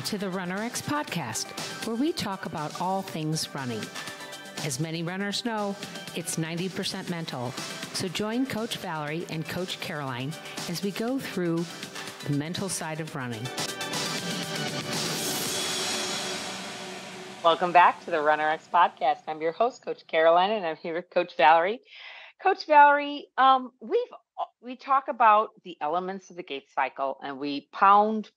to the RunRX podcast, where we talk about all things running. As many runners know, it's 90% mental. So join Coach Valerie and Coach Caroline as we go through the mental side of running. Welcome back to the RunRX podcast. I'm your host, Coach Caroline, and I'm here with Coach Valerie. Coach Valerie, we talk about the elements of the gait cycle, and we pound.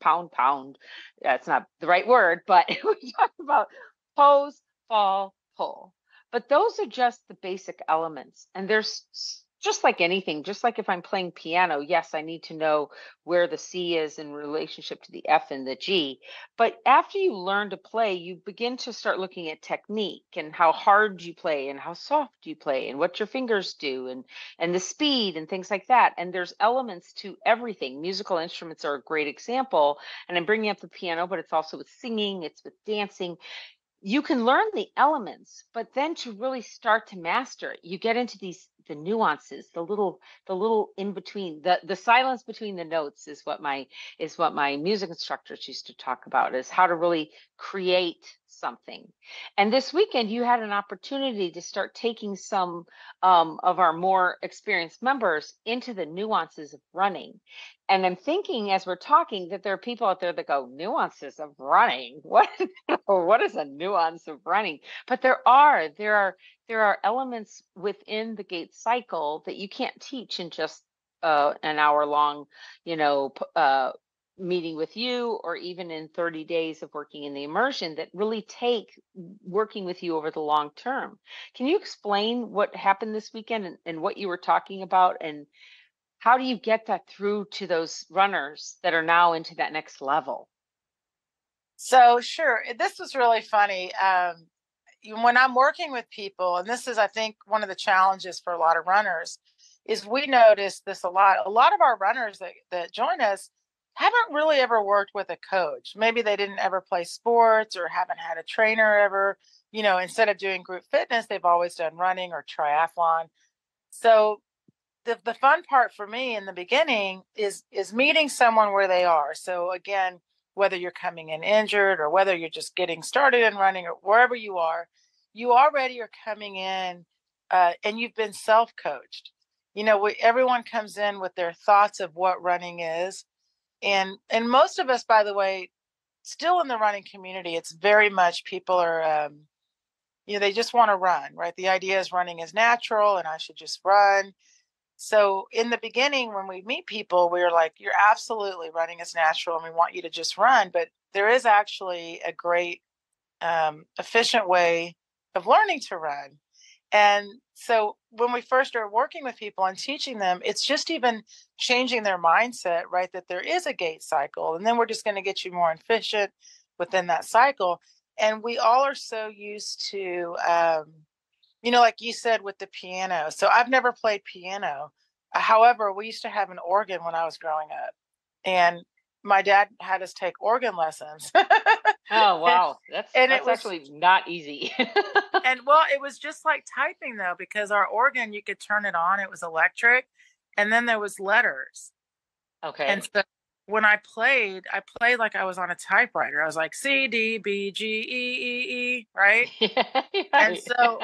That's not the right word, but we talk about pose, fall, pull. But those are just the basic elements. And there's just like anything, just like if I'm playing piano, yes, I need to know where the C is in relationship to the F and the G. But after you learn to play, you begin to start looking at technique and how hard you play and how soft you play and what your fingers do and the speed and things like that. And there's elements to everything. Musical instruments are a great example. And I'm bringing up the piano, but it's also with singing, it's with dancing. You can learn the elements, but then to really start to master it, you get into the nuances, the little in between, the silence between the notes is what my music instructors used to talk about, is how to really create something. And this weekend you had an opportunity to start taking some of our more experienced members into the nuances of running. And I'm thinking as we're talking that there are people out there that go, nuances of running? What is a nuance of running? But there are elements within the gait cycle that you can't teach in just an hour long, meeting with you, or even in 30 days of working in the immersion, that really take working with you over the long term. Can you explain what happened this weekend and what you were talking about, and how do you get that through to those runners that are now into that next level? So sure, this was really funny. When I'm working with people, and this is, I think, one of the challenges for a lot of runners, is we notice this a lot. A lot of our runners that join us haven't really ever worked with a coach. Maybe they didn't ever play sports or haven't had a trainer ever. Instead of doing group fitness, they've always done running or triathlon. So the fun part for me in the beginning is meeting someone where they are. So again, whether you're coming in injured or whether you're just getting started in running or wherever you are, you already are coming in and you've been self-coached. Everyone comes in with their thoughts of what running is. And most of us, by the way, still in the running community, it's very much people are, they just want to run, right? The idea is running is natural and I should just run. So in the beginning, when we meet people, we're like, you're absolutely, running is natural and we want you to just run. But there is actually a great, efficient way of learning to run. And so when we first started working with people and teaching them, it's just even changing their mindset, right? That there is a gait cycle, and then we're just going to get you more efficient within that cycle. And we all are so used to, like you said with the piano. So I've never played piano. However, we used to have an organ when I was growing up, and my dad had us take organ lessons. Oh, wow. That's actually not easy. And well, it was just like typing though, because our organ, you could turn it on. It was electric. And then there was letters. Okay. And so when I played like I was on a typewriter. I was like C, D, B, G, E, E, right? Right. And so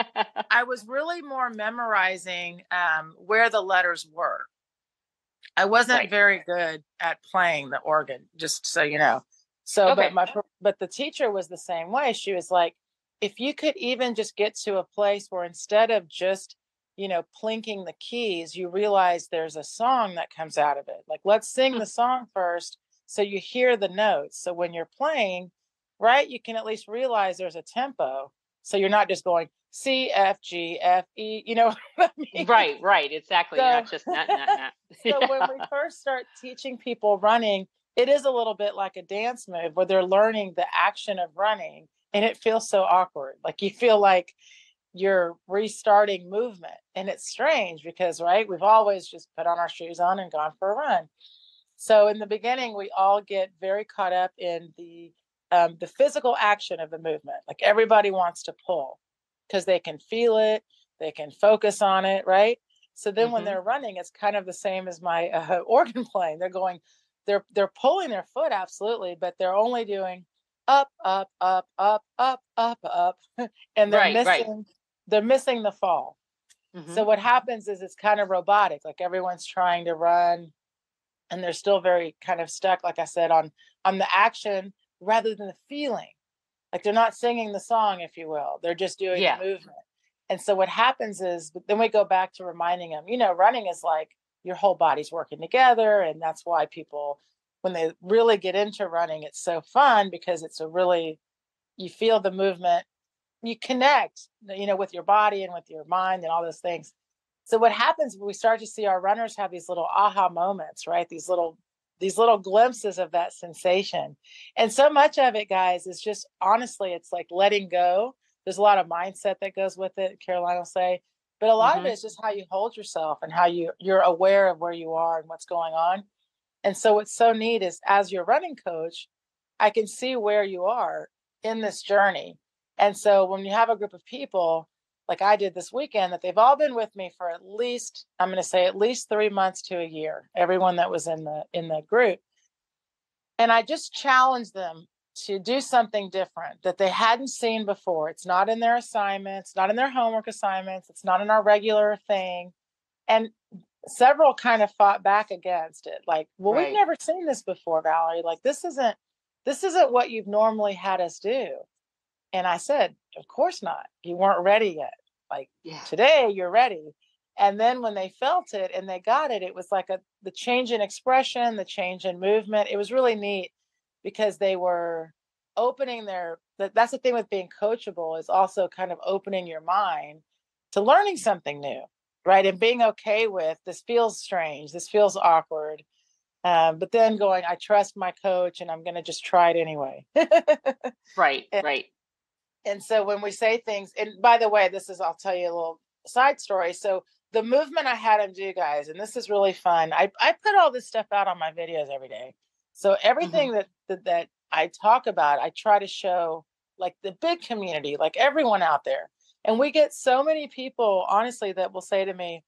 I was really more memorizing where the letters were. I wasn't very good at playing the organ, just so you know. So, okay. but the teacher was the same way. She was like, if you could even just get to a place where instead of just, plinking the keys, you realize there's a song that comes out of it. Like, let's sing the song first, so you hear the notes. So when you're playing, right, you can at least realize there's a tempo. So you're not just going C, F, G, F, E, you know what I mean? Right. Exactly. So, you're not just not. So when we first start teaching people running, it is a little bit like a dance move where they're learning the action of running, and it feels so awkward. Like you feel like you're restarting movement, and it's strange because, right, we've always just put on our shoes on and gone for a run. So in the beginning, we all get very caught up in the physical action of the movement. Like everybody wants to pull because they can feel it, they can focus on it, right? So then when they're running, it's kind of the same as my organ playing. They're pulling their foot, absolutely, but they're only doing up, up, up, up, up, up, up, and Right, right. they're missing the fall. Mm-hmm. So what happens is it's kind of robotic, like everyone's trying to run and they're still very kind of stuck, like I said, on the action rather than the feeling. Like they're not singing the song, if you will. They're just doing Yeah. the movement. And so what happens is then we go back to reminding them, running is like your whole body's working together. And that's why people, when they really get into running, it's so fun because you feel the movement, you connect, with your body and with your mind and all those things. So what happens when we start to see our runners have these little aha moments, right? These little glimpses of that sensation. And so much of it, guys, is just honestly, it's like letting go. There's a lot of mindset that goes with it, Caroline will say. But a lot of it is just how you hold yourself and how you're aware of where you are and what's going on. And so what's so neat is as your running coach, I can see where you are in this journey. And so when you have a group of people, like I did this weekend, that they've all been with me for at least, I'm going to say at least 3 months to a year, everyone that was in the group. And I just challenged them to do something different that they hadn't seen before. It's not in their assignments, not in their homework assignments. It's not in our regular thing. And several kind of fought back against it. Like, well, we've never seen this before, Valerie. Like, this isn't what you've normally had us do. And I said, of course not. You weren't ready yet. Like today you're ready. And then when they felt it and they got it, it was like the change in expression, the change in movement. It was really neat because they were opening that's the thing with being coachable, is also kind of opening your mind to learning something new, right? And being okay with this feels strange, this feels awkward. But then going, I trust my coach and I'm going to just try it anyway. Right. And so when we say things, and by the way, I'll tell you a little side story. So the movement I had them do, guys, and this is really fun. I put all this stuff out on my videos every day. So everything that I talk about, I try to show like the big community, like everyone out there. And we get so many people, honestly, that will say to me,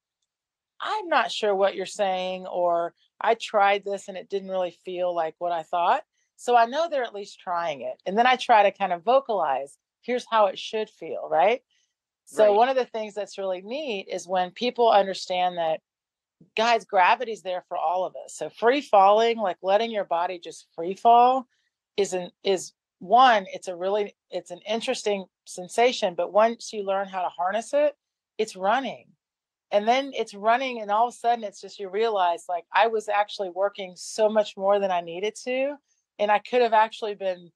I'm not sure what you're saying, or I tried this and it didn't really feel like what I thought. So I know they're at least trying it. And then I try to kind of vocalize, here's how it should feel, right? So one of the things that's really neat is when people understand that, guys, gravity's there for all of us. So free falling, like letting your body just free fall it's an interesting sensation, but once you learn how to harness it, it's running. And then it's running, and all of a sudden it's just, you realize, like, I was actually working so much more than I needed to, and I could have actually been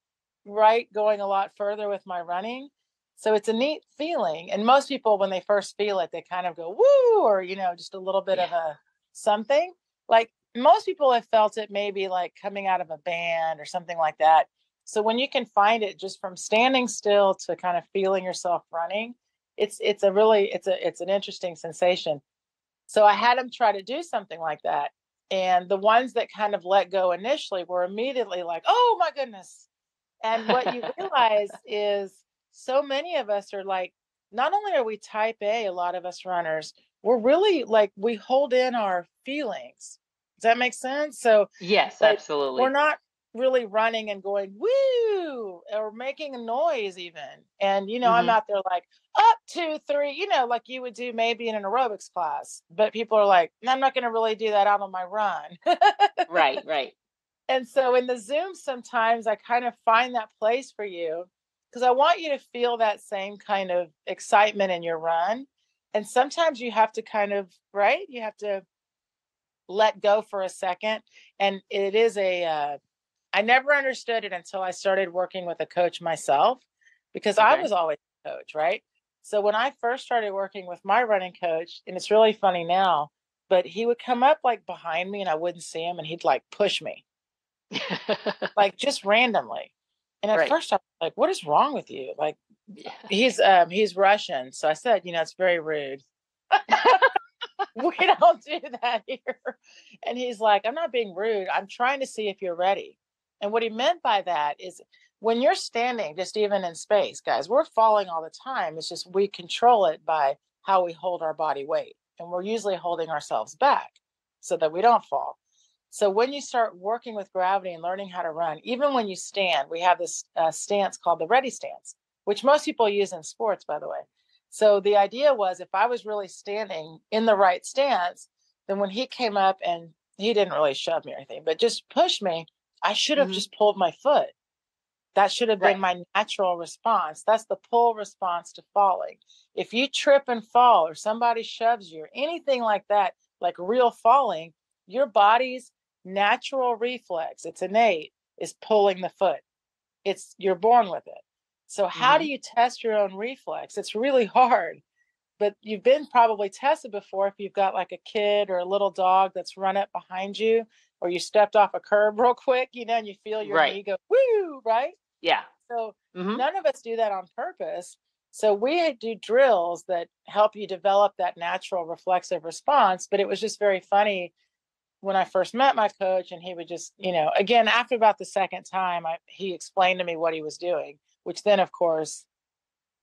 going a lot further with my running. So it's a neat feeling. And most people, when they first feel it, they kind of go, woo, or, just a little bit of a something. Like most people have felt it maybe like coming out of a band or something like that. So when you can find it just from standing still to kind of feeling yourself running, it's an interesting sensation. So I had them try to do something like that. And the ones that kind of let go initially were immediately like, oh my goodness. And what you realize is so many of us are like, not only are we type A lot of us runners, we're really like, we hold in our feelings. Does that make sense? So yes, like, absolutely. we're not really running and going woo or making a noise even. And I'm out there like up 2 3, like you would do maybe in an aerobics class, but people are like, I'm not going to really do that out on my run. right. And so in the Zoom, sometimes I kind of find that place for you because I want you to feel that same kind of excitement in your run. And sometimes you have to kind of, right, you have to let go for a second. And it is I never understood it until I started working with a coach myself, because I was always a coach, right? So when I first started working with my running coach, and it's really funny now, but he would come up like behind me and I wouldn't see him, and he'd like push me like just randomly. And at first I was like, what is wrong with you? Like he's Russian. So I said, it's very rude. We don't do that here. And he's like, I'm not being rude. I'm trying to see if you're ready. And what he meant by that is, when you're standing, just even in space, guys, we're falling all the time. It's just we control it by how we hold our body weight. And we're usually holding ourselves back so that we don't fall. So when you start working with gravity and learning how to run, even when you stand, we have this stance called the ready stance, which most people use in sports, by the way. So the idea was if I was really standing in the right stance, then when he came up and he didn't really shove me or anything, but just pushed me, I should have just pulled my foot. That should have been my natural response. That's the pull response to falling. If you trip and fall or somebody shoves you or anything like that, like real falling, your body's natural reflex, it's innate, is pulling the foot. You're born with it. So how do you test your own reflex? It's really hard, but you've been probably tested before if you've got like a kid or a little dog that's run up behind you, or you stepped off a curb real quick, and you feel your knee go, woo, right? Yeah. So none of us do that on purpose. So we do drills that help you develop that natural reflexive response. But it was just very funny when I first met my coach, and he would just, again, after about the second time, he explained to me what he was doing, which then, of course,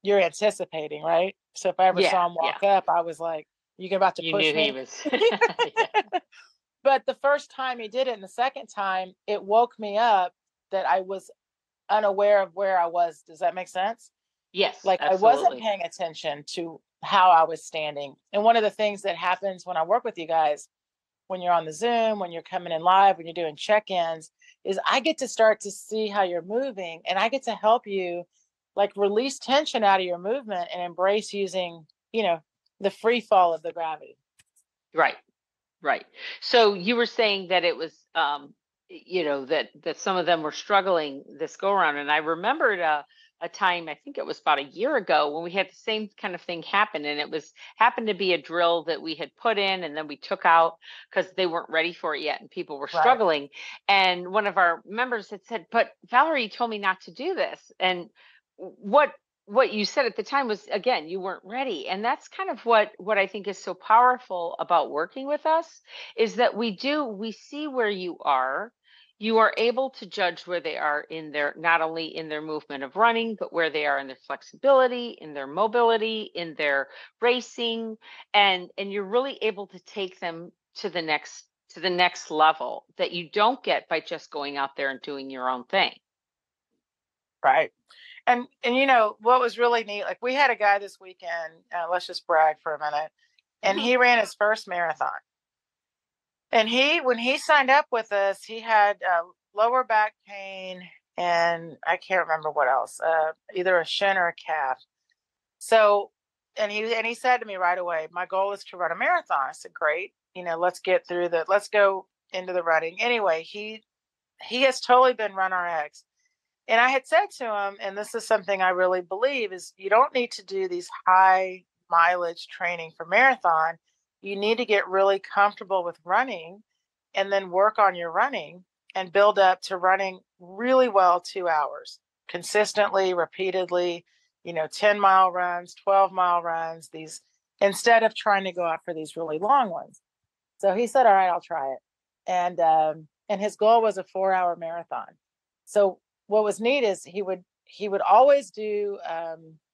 you're anticipating, right? So if I ever saw him walk up, I was like, you about to push me? He was. But the first time he did it, and the second time, it woke me up that I was unaware of where I was. Does that make sense? Yes. Like absolutely. I wasn't paying attention to how I was standing. And one of the things that happens when I work with you guys, when you're on the Zoom, when you're coming in live, when you're doing check-ins, is I get to start to see how you're moving, and I get to help you like release tension out of your movement and embrace using, the free fall of the gravity. Right. So you were saying that it was, that some of them were struggling this go around. And I remembered a time, I think it was about a year ago, when we had the same kind of thing happen. And it happened to be a drill that we had put in and then we took out because they weren't ready for it yet and people were struggling. And one of our members had said, but Valerie told me not to do this. And what you said at the time was, again, you weren't ready. And that's kind of what I think is so powerful about working with us, is that we see where you are able to judge where they are in their, not only in their movement of running, but where they are in their flexibility, in their mobility, in their racing. And you're really able to take them to the next level that you don't get by just going out there and doing your own thing. Right. And what was really neat, like we had a guy this weekend, let's just brag for a minute, and he ran his first marathon. And when he signed up with us, he had lower back pain, and I can't remember what else, either a shin or a calf. So, and he said to me right away, my goal is to run a marathon. I said, great, let's go into the running. Anyway, he has totally been RunRX. And I had said to him, and this is something I really believe, is you don't need to do these high mileage training for marathon. You need to get really comfortable with running and then work on your running and build up to running really well 2 hours consistently, repeatedly, 10-mile runs, 12-mile runs, these, instead of trying to go out for these really long ones. So he said, all right, I'll try it. And his goal was a 4-hour marathon. So what was neat is he would always do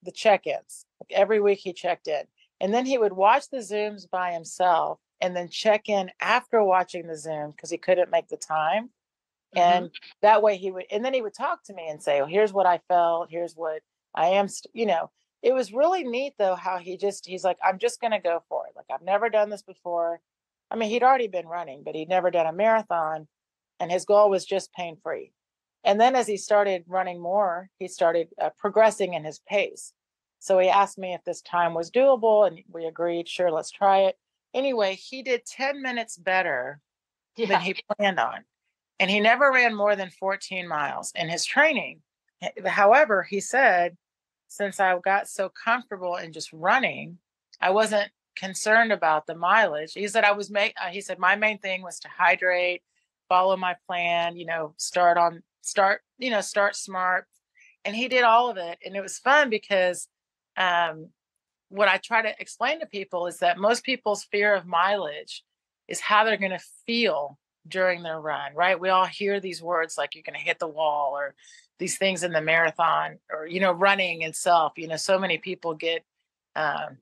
the check-ins. Like every week he checked in, and then he would watch the Zooms by himself and then check in after watching the Zoom because he couldn't make the time. And that way and then he would talk to me and say, well, here's what I felt. Here's what I am, it was really neat though, how he's like, I'm just going to go for it. Like, I've never done this before. I mean, he'd already been running, but he'd never done a marathon, and his goal was just pain-free. And then as he started running more, he started progressing in his pace. So he asked me if this time was doable, and we agreed, sure, let's try it. Anyway, he did 10 minutes better than he planned on. And he never ran more than 14 miles in his training. However, he said, since I got so comfortable in just running, I wasn't concerned about the mileage. He said, my main thing was to hydrate, follow my plan, start smart. And he did all of it. And it was fun because what I try to explain to people is that most people's fear of mileage is how they're going to feel during their run, right? We all hear these words like you're going to hit the wall, or these things in the marathon, or, running itself. So many people get hurt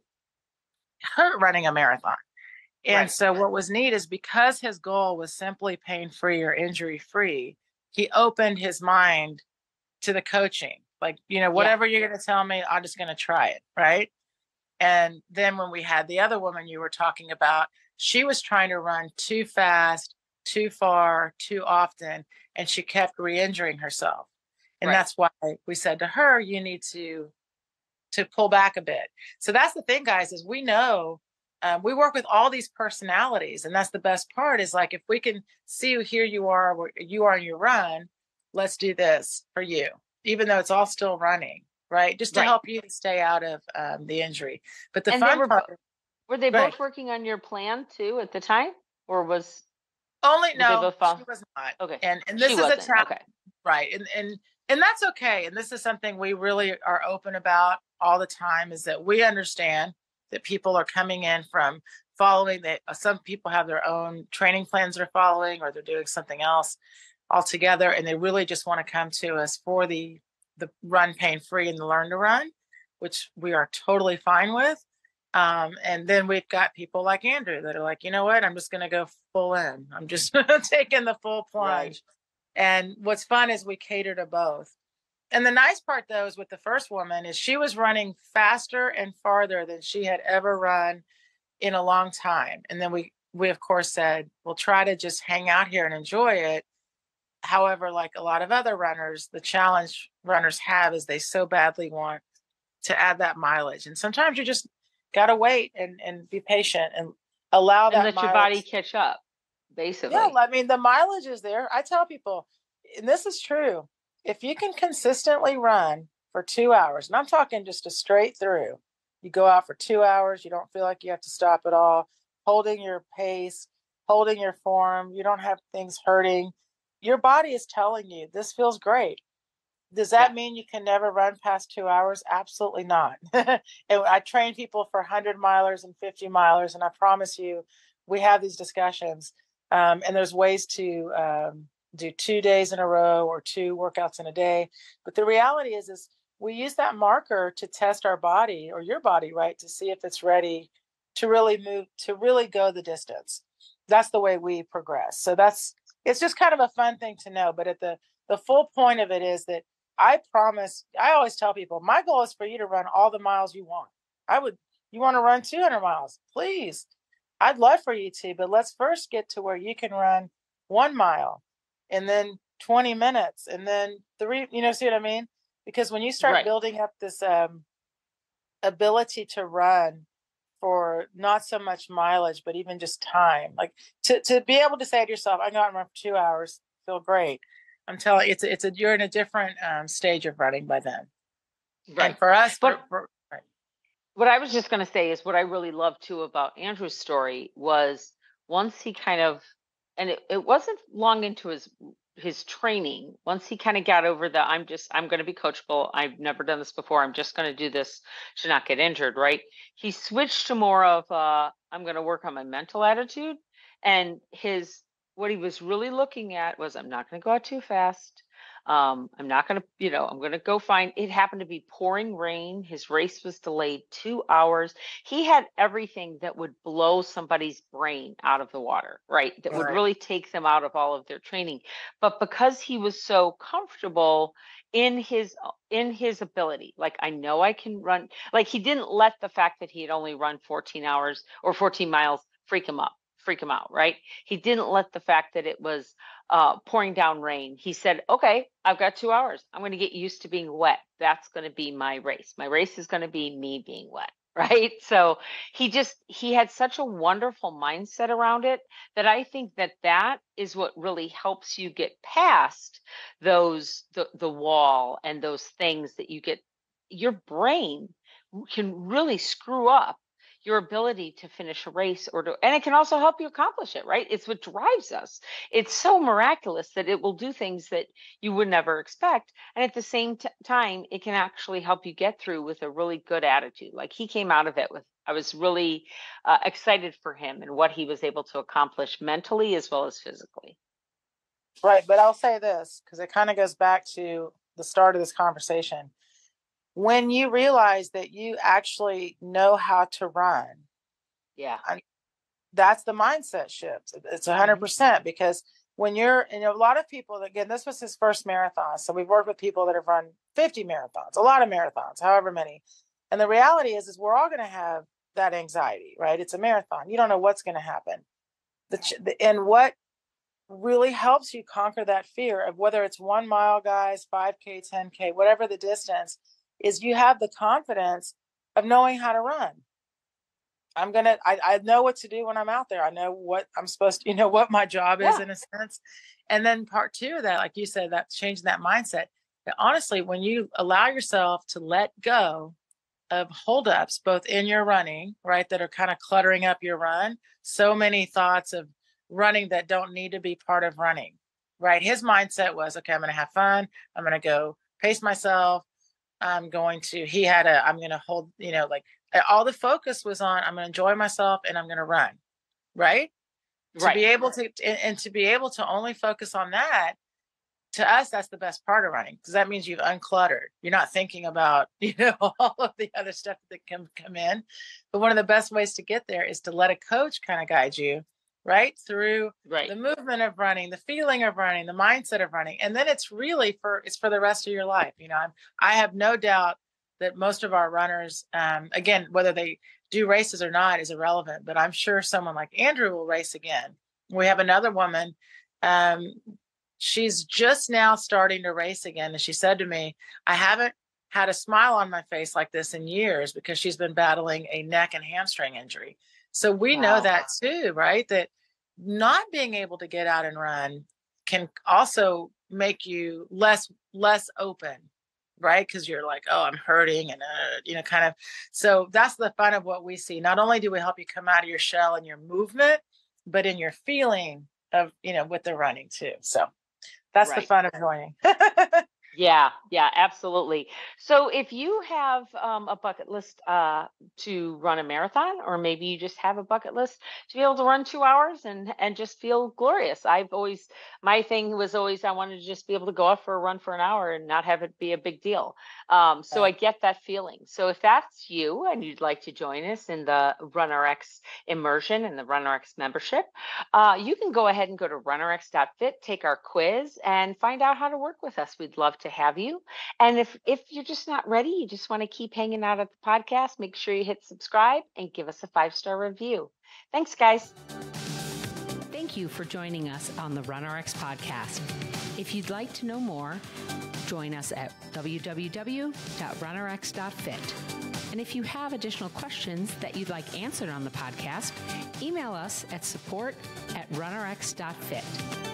running a marathon. And so what was neat is because his goal was simply pain-free or injury-free, he opened his mind to the coaching. Like, whatever you're going to tell me, I'm just going to try it. Right. And then when we had the other woman you were talking about, she was trying to run too fast, too far, too often, and she kept re-injuring herself. And that's why we said to her, you need to pull back a bit. So that's the thing, guys, is we know we work with all these personalities. And that's the best part is like, if we can see here you are, where you are in your run, let's do this for you, even though it's all still running. Right. Just to help you to stay out of the injury. But the fun part. Were they both working on your plan too at the time? Or was only no, she was not. Okay. And this is a challenge. Okay. Right. And that's okay. And this is something we really are open about all the time, is that we understand that people are coming in from following that. Some people have their own training plans they're following, or they're doing something else altogether. And they really just want to come to us for the run pain free and the learn to run, which we are totally fine with. And then we've got people like Andrew that are like, you know what, I'm just going to go full in. I'm just taking the full plunge. And what's fun is we cater to both. And the nice part, though, is with the first woman is she was running faster and farther than she had ever run in a long time. And then we of course said, we'll try to just hang out here and enjoy it. However, like a lot of other runners, the challenge runners have is they so badly want to add that mileage. And sometimes you just got to wait and be patient and allow that and let your body catch up, basically. Yeah, I mean, the mileage is there. I tell people, and this is true, if you can consistently run for 2 hours, and I'm talking just a straight through, you go out for 2 hours, you don't feel like you have to stop at all, holding your pace, holding your form, you don't have things hurting. Your body is telling you this feels great. Does that mean you can never run past 2 hours? Absolutely not. And I train people for 100 milers and 50 milers, and I promise you, we have these discussions. And there's ways to do 2 days in a row or 2 workouts in a day. But the reality is we use that marker to test our body, or your body, right, to see if it's ready to really move, to really go the distance. That's the way we progress. So it's just kind of a fun thing to know. But at the full point of it is that I promise, I always tell people, my goal is for you to run all the miles you want. You want to run 200 miles, please. I'd love for you to, but let's first get to where you can run 1 mile and then 20 minutes and then 3, see what I mean? Because when you start building up this ability to run for not so much mileage, but even just time, like to be able to say to yourself, I got to run for 2 hours, feel great. I'm telling you, you're in a different stage of running by then. Right. And for us, what I was just going to say is what I really loved too about Andrew's story was once he kind of, and it wasn't long into his training, once he kind of got over I'm going to be coachable. I've never done this before. I'm just going to do this to not get injured. Right. He switched to more of, I'm going to work on my mental attitude, and what he was really looking at was, I'm not going to go out too fast. I'm not going to, I'm going to go find, it happened to be pouring rain. His race was delayed 2 hours. He had everything that would blow somebody's brain out of the water, right? That would really take them out of all of their training. But because he was so comfortable in his ability, like, I know I can run, like, he didn't let the fact that he had only run 14 hours or 14 miles freak him out, right? He didn't let the fact that it was pouring down rain. He said, okay, I've got 2 hours. I'm going to get used to being wet. That's going to be my race. My race is going to be me being wet, right? So he had such a wonderful mindset around it that I think that is what really helps you get past the wall and those things that you get. Your brain can really screw up your ability to finish a race and it can also help you accomplish it, right? It's what drives us. It's so miraculous that it will do things that you would never expect. And at the same time, it can actually help you get through with a really good attitude. Like, he came out of it I was really excited for him and what he was able to accomplish mentally as well as physically. Right. But I'll say this, because it kind of goes back to the start of this conversation. When you realize that you actually know how to run, that's the mindset shift. It's 100% because when you're, and a lot of people, again, this was his first marathon. So we've worked with people that have run 50 marathons, a lot of marathons, however many. And the reality is we're all going to have that anxiety, right? It's a marathon. You don't know what's going to happen. And what really helps you conquer that fear of whether it's 1 mile, guys, 5K, 10K, whatever the distance, is you have the confidence of knowing how to run. I know what to do when I'm out there. I know what I'm supposed to, what my job is in a sense. And then part 2 of that, like you said, that's changing that mindset. That honestly, when you allow yourself to let go of holdups, both in your running, right, that are kind of cluttering up your run, so many thoughts of running that don't need to be part of running, right? His mindset was, okay, I'm going to have fun. I'm going to go pace myself. I'm going to hold, like all the focus was on, I'm going to enjoy myself and I'm going to run. Right. To be able to, and to be able to only focus on that, to us, that's the best part of running, because that means you've uncluttered. You're not thinking about, all of the other stuff that can come in. But one of the best ways to get there is to let a coach kind of guide you right through the movement of running, the feeling of running, the mindset of running. And then it's for the rest of your life. I have no doubt that most of our runners, again, whether they do races or not is irrelevant, but I'm sure someone like Andrew will race again. We have another woman, she's just now starting to race again. And she said to me, I haven't had a smile on my face like this in years, because she's been battling a neck and hamstring injury. So we know that too, right? That not being able to get out and run can also make you less open, right? Because you're like, oh, I'm hurting, and kind of. So that's the fun of what we see. Not only do we help you come out of your shell in your movement, but in your feeling of, with the running too. So that's the fun of joining. Yeah, absolutely. So if you have a bucket list to run a marathon, or maybe you just have a bucket list to be able to run 2 hours and just feel glorious. My thing was always, I wanted to just be able to go out for a run for an hour and not have it be a big deal. So I get that feeling. So if that's you and you'd like to join us in the RunRX immersion and the RunRX membership, you can go ahead and go to runrx.fit, take our quiz, and find out how to work with us. We'd love to have you. And if you're just not ready, you just want to keep hanging out at the podcast, make sure you hit subscribe and give us a 5-star review. Thanks, guys. Thank you for joining us on the RunRX podcast. If you'd like to know more, join us at www.runrx.fit. And if you have additional questions that you'd like answered on the podcast, email us at support@runrx.fit.